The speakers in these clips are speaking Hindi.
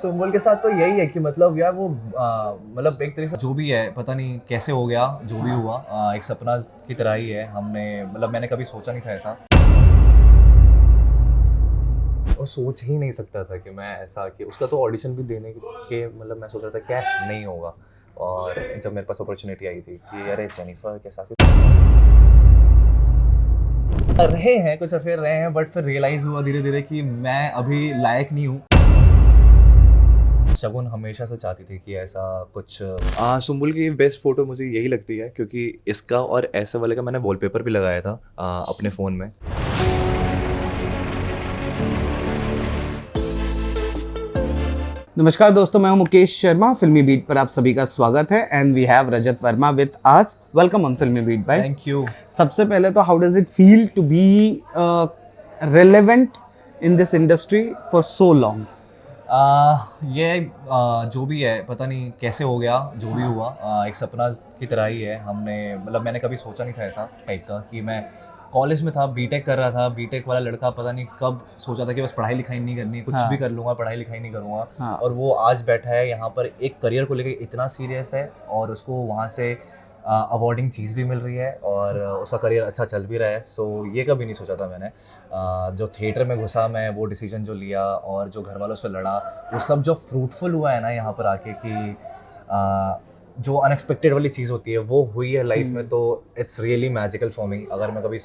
सुम्बुल के साथ तो यही है कि मतलब यार वो मतलब एक तरीके से जो भी है पता नहीं कैसे हो गया, जो भी हुआ एक सपना की तरह ही है। हमने मतलब मैंने कभी सोचा नहीं था ऐसा, और सोच ही नहीं सकता था कि मैं ऐसा कि उसका तो ऑडिशन भी देने के मतलब मैं सोच रहा था क्या नहीं होगा। और जब मेरे पास अपॉर्चुनिटी आई थी कि अरे जेनिफर के साथ रहे हैं, कुछ अफेयर रहे हैं, बट फिर रियलाइज हुआ धीरे धीरे कि मैं अभी लायक नहीं हूँ। शगुन हमेशा से चाहती थी कि ऐसा कुछ सुम्बुल की बेस्ट फोटो मुझे यही लगती है क्योंकि इसका और ऐसे वाले का मैंने वॉलपेपर भी लगाया था अपने फ़ोन में। नमस्कार दोस्तों, मैं हूं मुकेश शर्मा। फिल्मी बीट पर आप सभी का स्वागत है and we have Rajat Verma with us. Welcome on filmy beat भाई। Thank you. सबसे पहले तो how does it feel to be relevant in this industry for so long? ये जो भी है पता नहीं कैसे हो गया, जो भी हुआ एक सपना की तरह ही है। हमने मतलब मैंने कभी सोचा नहीं था ऐसा टाइप का कि मैं कॉलेज में था, बीटेक कर रहा था। बीटेक वाला लड़का पता नहीं कब सोचा था कि बस पढ़ाई लिखाई नहीं करनी है, कुछ भी कर लूँगा, पढ़ाई लिखाई नहीं करूँगा। और वो आज बैठा है यहाँ पर एक करियर को लेकर इतना सीरियस है और उसको वहाँ से अवॉर्डिंग चीज़ भी मिल रही है और उसका करियर अच्छा चल भी रहा है। सो ये कभी नहीं सोचा था मैंने। जो थिएटर में घुसा मैं, वो डिसीजन जो लिया और जो घर वालों से लड़ा, वो सब जो फ्रूटफुल हुआ है ना यहाँ पर आके कि जो अनएक्सपेक्टेड वाली चीज़ होती है वो हुई है लाइफ में, तो it's really magical for me. अगर मैं कभी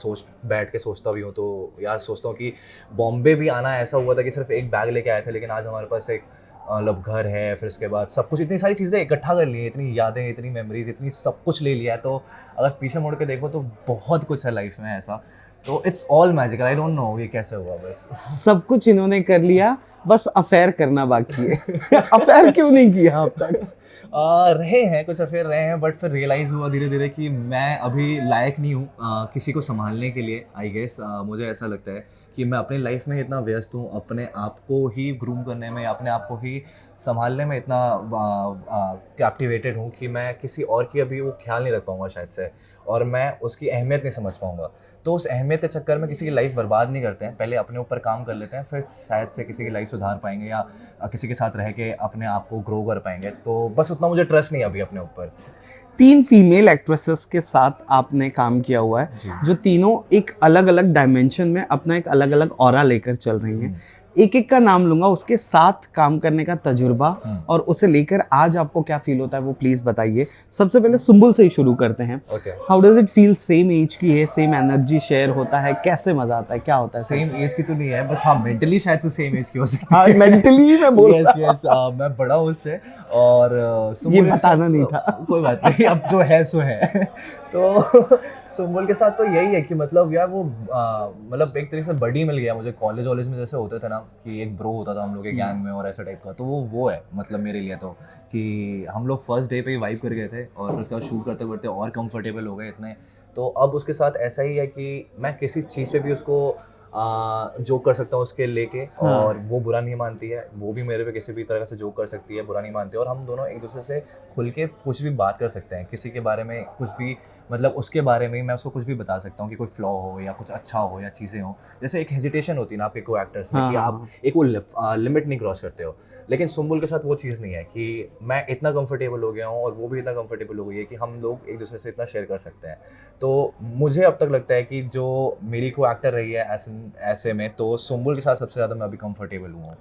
बैठ के सोचता भी हूँ तो यार सोचता हूँ कि बॉम्बे भी आना ऐसा हुआ था कि सिर्फ एक बैग लेके आए थे, लेकिन आज हमारे पास एक मतलब घर है, फिर उसके बाद सब कुछ, इतनी सारी चीज़ें इकट्ठा कर ली हैं, इतनी यादें, इतनी मेमोरीज, इतनी सब कुछ ले लिया है। तो अगर पीछे मुड़ के देखो तो बहुत कुछ है लाइफ में ऐसा। तो it's all magical. I don't know ये कैसे हुआ, बस सब कुछ इन्होंने कर लिया, बस अफेयर करना बाकी है। अफेयर क्यों नहीं किया अब तक? रहे हैं, कुछ अफेयर रहे हैं, बट फिर रियलाइज़ हुआ धीरे धीरे कि मैं अभी लायक नहीं हूँ किसी को संभालने के लिए। आई गेस मुझे ऐसा लगता है कि मैं अपनी लाइफ में इतना व्यस्त हूँ, अपने आप को ही ग्रूम करने में, अपने आप को ही संभालने में इतना कैप्टिवेटेड हूँ कि मैं किसी और की अभी वो ख्याल नहीं रख पाऊँगा शायद से, और मैं उसकी अहमियत नहीं समझ पाऊँगा। तो उस अहमियत के चक्कर में किसी की लाइफ बर्बाद नहीं करते हैं, पहले अपने ऊपर काम कर लेते हैं, फिर शायद से किसी की लाइफ सुधार पाएंगे या किसी के साथ रह के अपने आप को ग्रो कर पाएंगे। तो बस उतना मुझे ट्रस्ट नहीं है अभी अपने ऊपर। 3 फीमेल एक्ट्रेसेस के साथ आपने काम किया हुआ है, जो तीनों एक अलग अलग डायमेंशन में अपना एक अलग अलग ऑरा लेकर चल रही हैं। एक एक का नाम लूंगा, उसके साथ काम करने का तजुर्बा और उसे लेकर आज आपको क्या फील होता है वो प्लीज बताइए। सबसे पहले सुम्बुल से ही शुरू करते हैं। How does it feel? Same age की है, सेम एनर्जी शेयर होता है, कैसे मजा आता है, क्या होता है? सेम एज की तो नहीं है, बस हाँ मेंटली शायद से सेम एज की हो सकती है। हाँ, मेंटली मैं बोल यस यस, मैं बड़ा हूँ उससे और ये बताना नहीं था। कोई बात नहीं, अब जो है सो है। तो सुम्बुल के साथ तो यही है कि मतलब यार वो मतलब एक तरीके से बडी मिल गया मुझे। कॉलेज में जैसे होते थे ना कि एक ब्रो होता था हम लोग के गैंग में और ऐसा टाइप का, तो वो है मतलब मेरे लिए तो कि हम लोग फर्स्ट डे पे ही वाइब कर गए थे और फिर उसका शूट करते करते और कंफर्टेबल हो गए इतने। तो अब उसके साथ ऐसा ही है कि मैं किसी चीज़ पे भी उसको जोक कर सकता हूँ उसके लेके, और वो बुरा नहीं मानती है, वो भी मेरे पे किसी भी तरह से जोक कर सकती है, बुरा नहीं मानती है, और हम दोनों एक दूसरे से खुल के कुछ भी बात कर सकते हैं, किसी के बारे में कुछ भी, मतलब उसके बारे में मैं उसको कुछ भी बता सकता हूँ कि कोई फ्लॉ हो या कुछ अच्छा हो या चीज़ें हो। जैसे एक हेजिटेशन होती है ना आपके को एक्टर्स में कि आप एक वो लिमिट नहीं क्रॉस करते हो, लेकिन सुम्बुल के साथ वो चीज़ नहीं है कि मैं इतना कंफर्टेबल हो गया हूँ और वो भी इतना कंफर्टेबल हो गई है कि हम लोग एक दूसरे से इतना शेयर कर सकते हैं। तो मुझे अब तक लगता है कि जो मेरी को एक्टर रही है ऐसे में, तो सुम्बुल के साथ सबसे ज़्यादा मैं अभी कंफर्टेबल हूँ।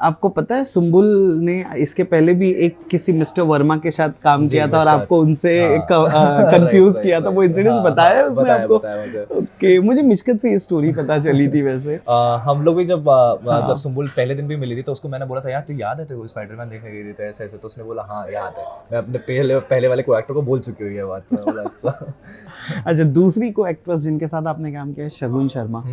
आपको पता है सुम्बुल ने इसके पहले भी एक किसी मिस्टर वर्मा के साथ काम किया था और आपको उनसे कंफ्यूज किया था, वो इंसिडेंट बताया है उसने आपको? ओके, मुझे मिशकत से ये स्टोरी पता चली थी वैसे। हम लोग भी जब सुम्बुल पहले दिन भी मिली थी तो उसको मैंने बोला था यार तू याद है तेरे को स्पाइडरमैन देखने गई थी तो ऐसे ऐसे, तो उसने बोला हाँ याद है, मैं अपने पहले वाले को एक्टर को बोल चुकी हुई है बात। तो बोला अच्छा। अच्छा, दूसरी को एक्ट्रेस जिनके साथ आपने काम किया है Shagun Sharma.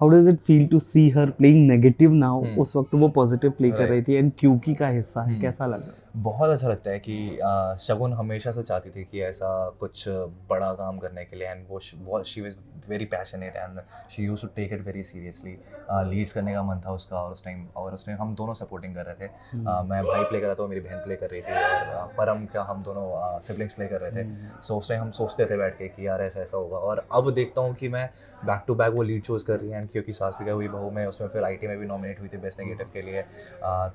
How does it feel to see her playing negative now? उस वक्त वो पॉजिटिव प्ले कर रही थी एंड क्यूकी का हिस्सा है, कैसा लगा? बहुत अच्छा लगता है कि शगुन हमेशा से चाहती थी कि ऐसा कुछ बड़ा काम करने के लिए, एंड वो she was very passionate and she used to take it very seriously. Leads करने का मन था उसका, और उस टाइम हम दोनों सपोर्टिंग कर रहे थे। मैं भाई प्ले कर रहा था, मेरी बहन प्ले कर रही थी, और परम का हम दोनों सिबलिंग्स प्ले कर रहे थे। सो उस टाइम हम सोचते थे बैठ के कि यार ऐसा ऐसा होगा, और अब देखता हूँ कि मैं बैक टू बैक वो लीड शोज कर रही हैं एंड क्योंकि सास भी हुई बहू में उसमें फिर IT में भी नॉमिनेट हुई थी बेस्ट नेगेटिव के लिए।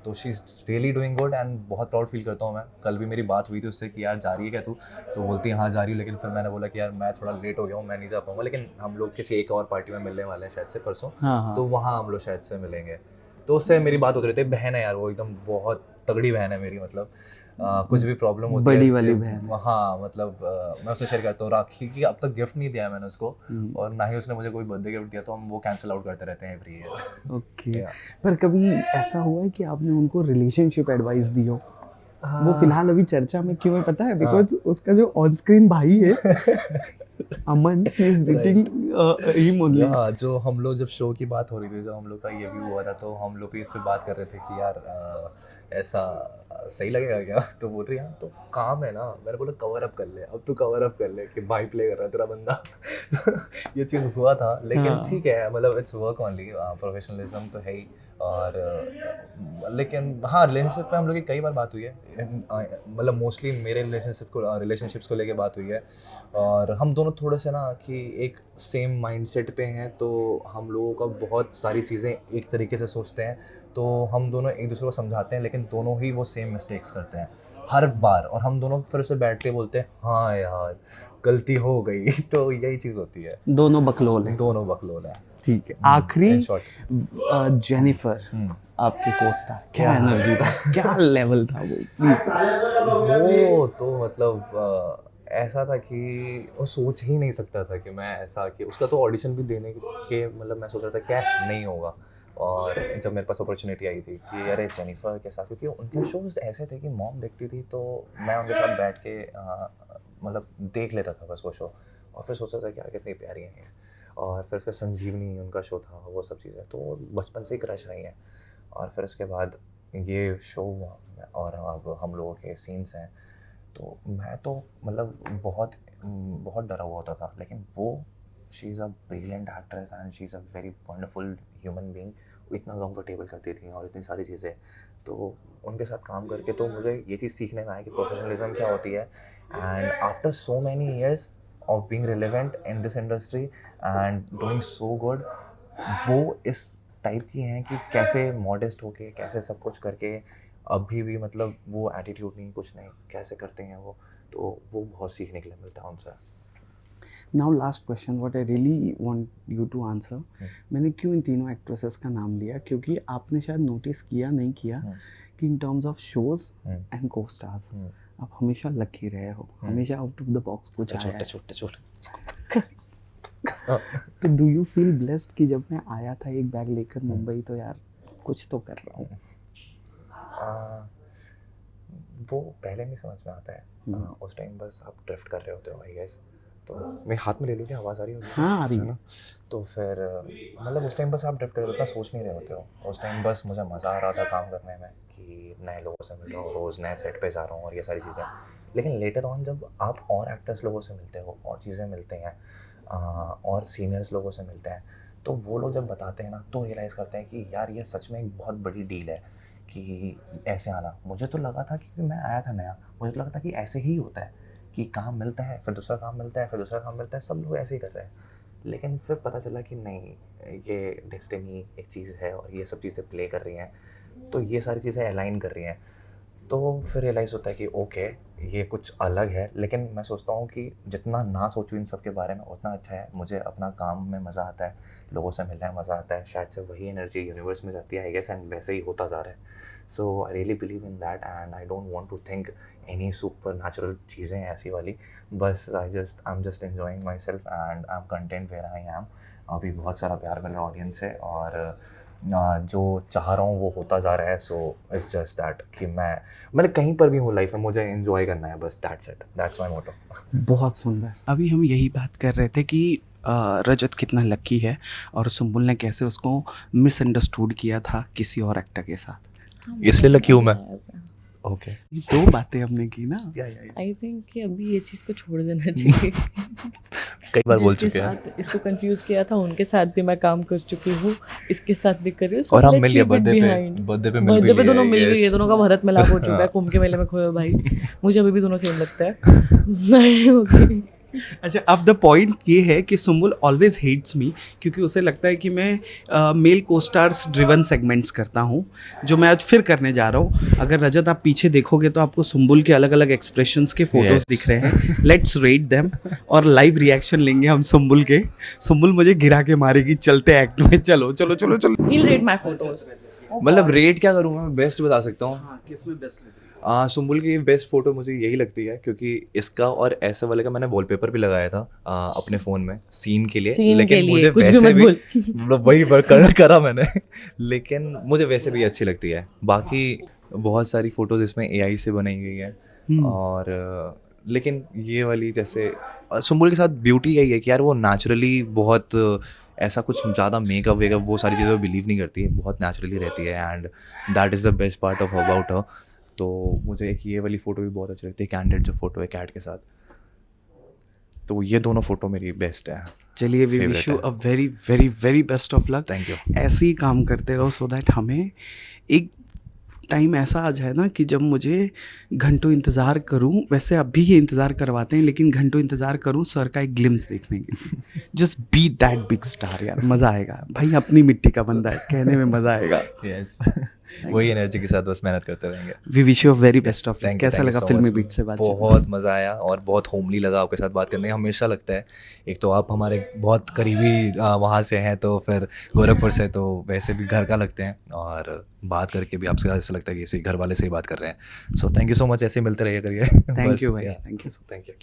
तो she is really doing good and बहुत प्राउड फील करता हूँ मैं। कल भी मेरी बात हुई थी उससे कि यार जा रही है क्या तू, तो बोलती है हाँ जा रही हूँ, लेकिन फिर मैंने बोला कि यार मैं थोड़ा लेट हो गया हूँ, मैं नहीं जा पाऊँगा, लेकिन हम लोग किसी एक और पार्टी में मिलने वाले हैं शायद से परसों, तो वहाँ हम लोग शायद से मिलेंगे। तो उससे मेरी बात होती रहती है। बहन है यार वो, एकदम बहुत तगड़ी बहन है मेरी, मतलब कुछ भी प्रॉब्लम होती है बड़ी वाली बहन। हाँ मतलब मैं उससे शेयर करता हूँ। राखी की अब तक गिफ्ट नहीं दिया है मैंने उसको, और ना ही उसने मुझे कोई बर्थडे गिफ्ट दिया, तो हम वो कैंसिल आउट करते रहते हैं एवरी ईयर। ओके पर कभी ऐसा हुआ है कि आपने उनको रिलेशनशिप एडवाइस दी हो? वो फिलहाल अभी चर्चा में क्यों है पता है? बिकॉज उसका जो ऑन स्क्रीन भाई है Aman, he is dating him only. हाँ, जो हम लोग जब शो की बात हो रही थी, जब हम लोग का ये भी हुआ था, तो हम लोग भी इस पे बात कर रहे थे कि यार ऐसा सही लगेगा क्या? तो बोल रही हाँ तो काम है ना। मैंने बोला कवर अप कर ले, अब तू कवर अप कर ले कि भाई प्ले कर रहा है तेरा बंदा। ये चीज़ हुआ था, लेकिन ठीक है, मतलब इट्स वर्क ओनली, प्रोफेशनलिज्म तो है ही। और लेकिन हाँ, रिलेशनशिप पे हम लोग की कई बार बात हुई है, मतलब मोस्टली मेरे रिलेशनशिप्स को लेके बात हुई है। और हम दोनों थोड़े से ना कि एक सेम माइंडसेट पे हैं, तो हम लोगों का बहुत सारी चीज़ें एक तरीके से सोचते हैं, तो हम दोनों एक दूसरे को समझाते हैं, लेकिन दोनों ही वो सेम मिस्टेक्स करते हैं हर बार, और हम दोनों फिर से बैठ के बोलते हैं हाँ यार गलती हो गई। तो यही चीज़ होती है, दोनों बकलोल हैं। दोनों बकलोल हैं। ठीक है, आखिरी in short. जेनिफर आपके कोस्टार, क्या एनर्जी था, क्या लेवल था वो, प्लीज। वो तो मतलब ऐसा था कि वो सोच ही नहीं सकता था कि मैं ऐसा, कि उसका तो ऑडिशन भी देने के मतलब मैं सोच रहा था क्या नहीं होगा। और जब मेरे पास अपॉर्चुनिटी आई थी कि अरे जेनिफर के साथ, क्योंकि उनके शोज ऐसे थे कि मॉम देखती थी तो मैं उनके साथ बैठ के मतलब देख लेता था बस वो शो, और फिर सोचता था कि यार कितनी प्यारी हैं ये। और फिर उसका संजीवनी उनका शो था, वो सब चीज़ें तो बचपन से ही क्रश रही हैं। और फिर उसके बाद ये शो हुआ और अब हम लोगों के सीन्स हैं, तो मैं तो मतलब बहुत डरा हुआ होता था, लेकिन वो she is a brilliant actress and she is a very wonderful human being. वो इतना कंफर्टेबल करती थी और इतनी सारी चीज़ें, तो उनके साथ काम करके तो मुझे ये चीज़ सीखने में आया कि प्रोफेशनलिज्म क्या होती है। And after so many years of being relevant in this industry and doing so good, वो इस टाइप की हैं कि कैसे मॉडेस्ट होके, कैसे सब कुछ करके अभी भी मतलब वो एटीट्यूड नहीं, कुछ नहीं, कैसे करते हैं वो, तो वो बहुत सीखने के लिए मिलता है उनसे। Now last question what I really want you to answer. मैंने क्यों इन तीनों एक्ट्रेसेस का नाम लिया, क्योंकि आपने शायद नोटिस किया नहीं किया कि in terms of shows and को स्टार्स आप हमेशा लकी रहे हो, हमेशा आउट ऑफ द बॉक्स कुछ आया है। तो डू यू फील ब्लेस्ड कि जब मैं आया था एक बैग लेकर मुंबई, तो यार कुछ तो कर रहा हूँ? वो पहले नहीं समझ में आता है, उस टाइम बस आप ड्रिफ्ट कर रहे होते हो आई गेस। तो मैं हाथ में ले लूँ क्या, आवाज़ आ रही होगी? हाँ आ रही है ना। तो फिर मतलब उस टाइम बस आप ड्रिफ्ट कर रहे हो, उतना सोच नहीं रहे होते हो। उस टाइम बस मुझे मज़ा आ रहा था काम करने में कि नए लोगों से मिल रहा हूँ, रोज़ नए सेट पे जा रहा हूँ और ये सारी चीज़ें। लेकिन लेटर ऑन जब आप और एक्टर्स लोगों से मिलते हो और चीज़ें मिलते हैं और सीनियर्स लोगों से मिलते हैं, तो वो लोग जब बताते हैं ना, तो रियलाइज़ करते हैं कि यार ये सच में एक बहुत बड़ी डील है कि ऐसे आना। मुझे तो लगा था कि मैं आया था नया, मुझे तो लगा था कि ऐसे ही होता है कि काम मिलता है, फिर दूसरा काम मिलता है, फिर दूसरा काम मिलता है, सब लोग ऐसे ही कर रहे हैं। लेकिन फिर पता चला कि नहीं, ये डेस्टिनी एक चीज़ है और ये सब चीज़ें प्ले कर रही हैं, तो ये सारी चीज़ें अलाइन कर रही हैं। तो फिर रियलाइज़ होता है कि ओके ये कुछ अलग है। लेकिन मैं सोचता हूँ कि जितना ना सोचूं इन सब के बारे में उतना अच्छा है। मुझे अपना काम में मज़ा आता है, लोगों से मिलने में मज़ा आता है, शायद से वही एनर्जी यूनिवर्स में जाती है आई गेस, एंड वैसे ही होता जा रहा है। So I really believe in that and I don't want to think any supernatural चीज़ें ऐसी वाली। बस I am just enjoying myself and I am content where I am. अभी बहुत सारा प्यार मिल रहा ऑडियंस से और जो चाह रहा हूँ वो होता जा रहा है। सो इट्स जस्ट दैट कि मैं कहीं पर भी हूँ लाइफ में, मुझे एंजॉय करना है बस, दैट्स इट, दैट्स माय मोटो। बहुत सुंदर। अभी हम यही बात कर रहे थे कि रजत कितना लकी है और सुम्बुल ने कैसे उसको मिसअंडरस्टूड किया था किसी और एक्टर के साथ, इसलिए लकी हूँ मैं। ओके, दो बातें हमने की ना। आई थिंक कि अभी ये चीज़ को छोड़ देना चाहिए। कई बार बोल जिसके चुके हैं साथ इसको कंफ्यूज किया था उनके साथ भी मैं काम कर चुकी हूँ, इसके साथ भी कर रही हूँ। और हम मिल लिए बर्थडे पे मिल भी लिए, दोनों मिल गए, ये दोनों का भरत मिलाप हो चुका है, कुंभ के मेले में खोए भाई। मुझे अभी भी दोनों सेम लगता है। अच्छा, अब द पॉइंट ये है कि सुम्बुल ऑलवेज हेट्स मी, क्योंकि उसे लगता है कि मैं मेल को स्टार्स ड्रिवन सेगमेंट्स करता हूँ, जो मैं आज फिर करने जा रहा हूँ। अगर रजत आप पीछे देखोगे तो आपको सुम्बुल के अलग अलग एक्सप्रेशंस के फोटोज Yes. दिख रहे हैं। लेट्स रेट देम और लाइव रिएक्शन लेंगे हम सुम्बुल के। सुम्बुल मुझे गिरा के मारेगी चलते एक्ट में। चलो चलो चलो चलो। He'll rate my photos. मतलब रेट क्या करूँ मैं, बेस्ट बता सकता हूँ। हाँ, किसमें बेस्ट लग रही है? सुम्बुल की बेस्ट फोटो मुझे यही लगती है, क्योंकि इसका और ऐसे वाले का मैंने वॉलपेपर भी लगाया था अपने फ़ोन में सीन के लिए। Scene लेकिन के लिए, मुझे कुछ भी वैसे मत भी बोल। मतलब वही करा मैंने लेकिन मुझे वैसे भी अच्छी लगती है। बाकी बहुत सारी फ़ोटोज़ इसमें AI से बनाई गई है और लेकिन ये वाली जैसे सुम्बुल के साथ ब्यूटी यही है कि यार वो नेचुरली बहुत ऐसा कुछ ज़्यादा मेकअप वेकअप वो सारी चीज़ें बिलीव नहीं करती है, बहुत नेचुरली रहती है and that is the best part of about her. तो मुझे एक ये वाली फ़ोटो भी बहुत अच्छी लगती है, कैंडिड जो फ़ोटो है कैट के साथ। तो ये दोनों फ़ोटो मेरी बेस्ट है। चलिए, वी Favorite विश यू है। A very very very best of luck. Thank you. ऐसे ही काम करते रहो सो दैट हमें एक टाइम ऐसा आ जाए ना कि जब मुझे घंटों इंतज़ार करूं, वैसे अभी ये इंतज़ार करवाते हैं, लेकिन घंटों इंतज़ार करूं सर का एक ग्लिम्स देखने के लिए। Just be that big star यार, मज़ा आएगा भाई। अपनी मिट्टी का बंदा है, कहने में मज़ा आएगा। यस वही एनर्जी के साथ बस मेहनत करते रहेंगे। We wish you a very best of luck. Thank you, कैसा thank you लगा so फिल्मी much. बीट से बात? बहुत मज़ा आया और बहुत होमली लगा आपके साथ बात करने। हमेशा लगता है, एक तो आप हमारे बहुत करीबी वहाँ से हैं, तो फिर गोरखपुर से, तो वैसे भी घर का लगते हैं और बात करके भी आपसे ऐसा लगता है कि इसी घर वाले से ही बात कर रहे हैं। So thank you so much, ऐसे मिलते रहिए करिए। थैंक यू भाई, थैंक यू। Thank you.